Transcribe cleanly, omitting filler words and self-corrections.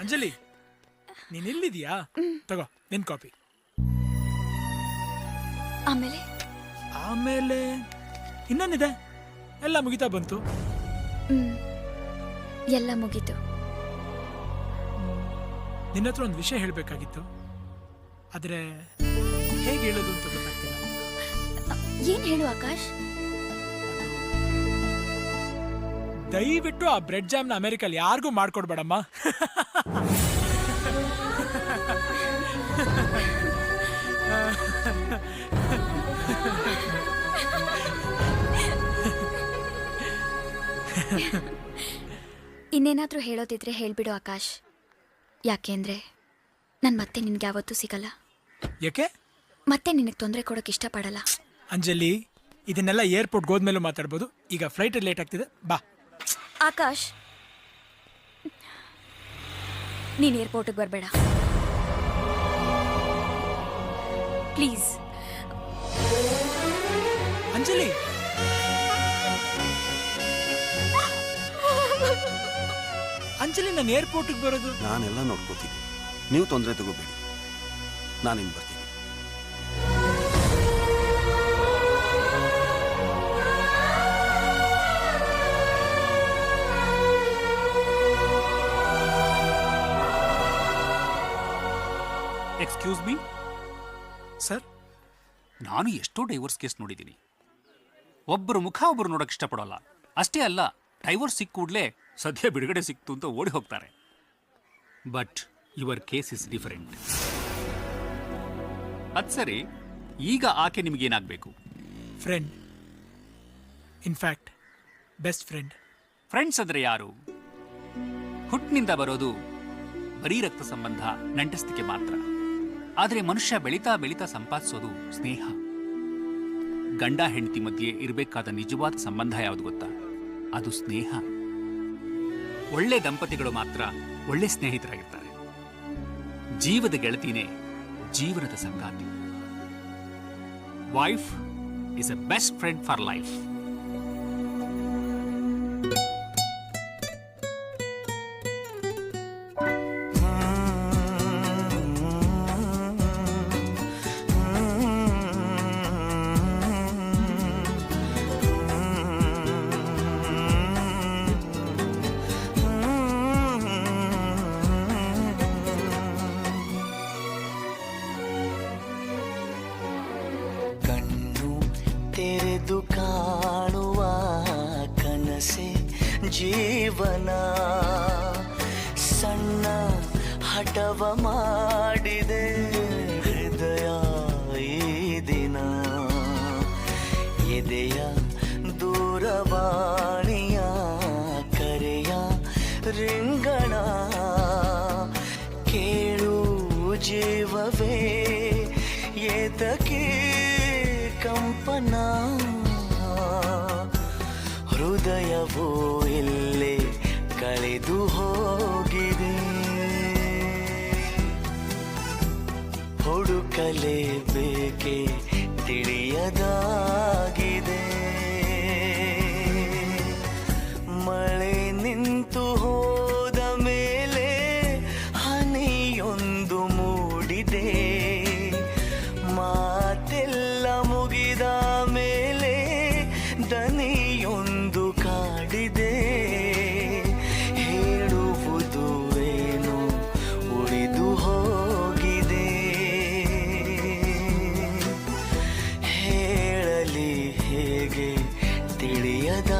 ಅಂಜಲಿ ನೀನ್ ಎಲ್ಲಿದೀಯಾ? ತಗೋ ನಿನ್ ಕಾಪಿ. ಆಮೇಲೆ ಆಮೇಲೆ ಇನ್ನೇನಿದೆ, ಎಲ್ಲ ಮುಗಿತಾ ಬಂತು. ಎಲ್ಲ ಮುಗೀತು. ನಿನ್ನ ಹತ್ರ ಒಂದು ವಿಷಯ ಹೇಳ್ಬೇಕಾಗಿತ್ತು, ಆದ್ರೆ ಹೇಗೆ ಹೇಳೋದು ಅಂತ ಗೊತ್ತಾಗ್ತಿಲ್ಲ. ಏನ್ ಹೇಳು ಆಕಾಶ್? ದಯವಿಟ್ಟು ಆ ಬ್ರೆಡ್ ಜಾಮ್ನ ಅಮೆರಿಕಲ್ಲಿ ಯಾರಿಗೂ ಮಾಡ್ಕೊಡ್ಬೇಡಮ್ಮ. ಇನ್ನೇನಾದ್ರೂ ಹೇಳೋದಿದ್ರೆ ಹೇಳ್ಬಿಡು ಆಕಾಶ್. ಯಾಕೆಂದ್ರೆ ನಾನು ಮತ್ತೆ ನಿನ್ಗೆ ಯಾವತ್ತೂ ಸಿಗಲ್ಲ. ಯಾಕೆ? ಮತ್ತೆ ನಿನಗೆ ತೊಂದರೆ ಕೊಡೋಕೆ ಇಷ್ಟಪಡಲ್ಲ. ಅಂಜಲಿ, ಇದನ್ನೆಲ್ಲ ಏರ್ಪೋರ್ಟ್ಗೆ ಹೋದ್ಮೇಲೂ ಮಾತಾಡ್ಬೋದು. ಈಗ ಫ್ಲೈಟ್ ಲೇಟ್ ಆಗ್ತಿದೆ, ಬಾ. ಆಕಾಶ್, ನೀನ್ ಏರ್ಪೋರ್ಟ್ಗೆ ಬರಬೇಡ ಪ್ಲೀಸ್. ಅಂಜಲಿ, ಅಂಜಲಿ ನನ್ನ ಏರ್ಪೋರ್ಟ್ಗೆ ಬರೋದು? ನಾನೆಲ್ಲ ನೋಡ್ಕೋತೀನಿ, ನೀವು ತೊಂದರೆ ತಗೋಬೇಡಿ, ನಾನಿನ್ನು ಬರ್ತೀನಿ. ಎಕ್ಸ್ಕ್ಯೂಸ್ ಮೀ ಸರ್, ನಾನು ಎಷ್ಟೋ ಡೈವರ್ಸ್ ಕೇಸ್ ನೋಡಿದ್ದೀನಿ. ಒಬ್ಬರು ಮುಖ ಒಬ್ಬರು ನೋಡೋಕೆ ಇಷ್ಟಪಡೋಲ್ಲ. ಅಷ್ಟೇ ಅಲ್ಲ, ಡೈವರ್ಸ್ ಸಿಕ್ಕ ಕೂಡಲೇ ಸದ್ಯ ಬಿಡುಗಡೆ ಸಿಕ್ತು ಅಂತ ಓಡಿ ಹೋಗ್ತಾರೆ. But your case is different. ಅದು ಸರಿ, ಈಗ ಆಕೆ ನಿಮಗೇನಾಗಬೇಕು? Friend. In fact best friend. Friends ಅಂದರೆ ಯಾರು? ಹುಟ್ಟಿನಿಂದ ಬರೋದು ಬರೀ ರಕ್ತ ಸಂಬಂಧ, ನಂಟಸ್ತಿಕೆ ಮಾತ್ರ. ಆದರೆ ಮನುಷ್ಯ ಬೆಳೀತಾ ಬೆಳೀತಾ ಸಂಪಾದಿಸೋದು ಸ್ನೇಹ. ಗಂಡ ಹೆಂಡತಿ ಮಧ್ಯೆ ಇರಬೇಕಾದ ನಿಜವಾದ ಸಂಬಂಧ ಯಾವುದು ಗೊತ್ತಾ? ಅದು ಸ್ನೇಹ. ಒಳ್ಳೆ ದಂಪತಿಗಳು ಮಾತ್ರ ಒಳ್ಳೆ ಸ್ನೇಹಿತರಾಗಿರ್ತಾರೆ. ಜೀವದ ಗೆಳತಿನೇ ಜೀವನದ ಸಂಗಾತಿ. Wife is A best friend for life. ತೆರೆದು ಕಾಣುವ ಕನಸೆ ಜೀವನ, ಸಣ್ಣ ಹಠವ ಮಾಡಿದೆ ಹೃದಯ ಈ ದಿನ. ಎದೆಯ ದೂರವಾಣಿಯ ಕರೆಯ ರಿಂಗಣ ಕೇಳು ಜೀವವೇ ಏತಕ್ಕೆ ಕಂಪನ. ಹೃದಯವೂ ಇಲ್ಲೇ ಕಳೆದು ಹೋಗಿದೆ, ಹುಡುಕಲೇಬೇಕೆ ತಿಳಿಯದಾಗಿದೆ. ಮಳೆ ನಿಂತು ಹೋದ ಮೇಲೆ ಹನಿಯೊಂದು ಮೂಡಿದೆ, ಮಾತೆಲ್ಲ ಮುಗಿದ ಮೇಲೆ ದನಿಯೊಂದು ಕಾಡಿದೆ. ಹೇಳುವುದು ಏನು ಉಳಿದು ಹೋಗಿದೆ, ಹೇಳಲಿ ಹೇಗೆ ತಿಳಿಯದ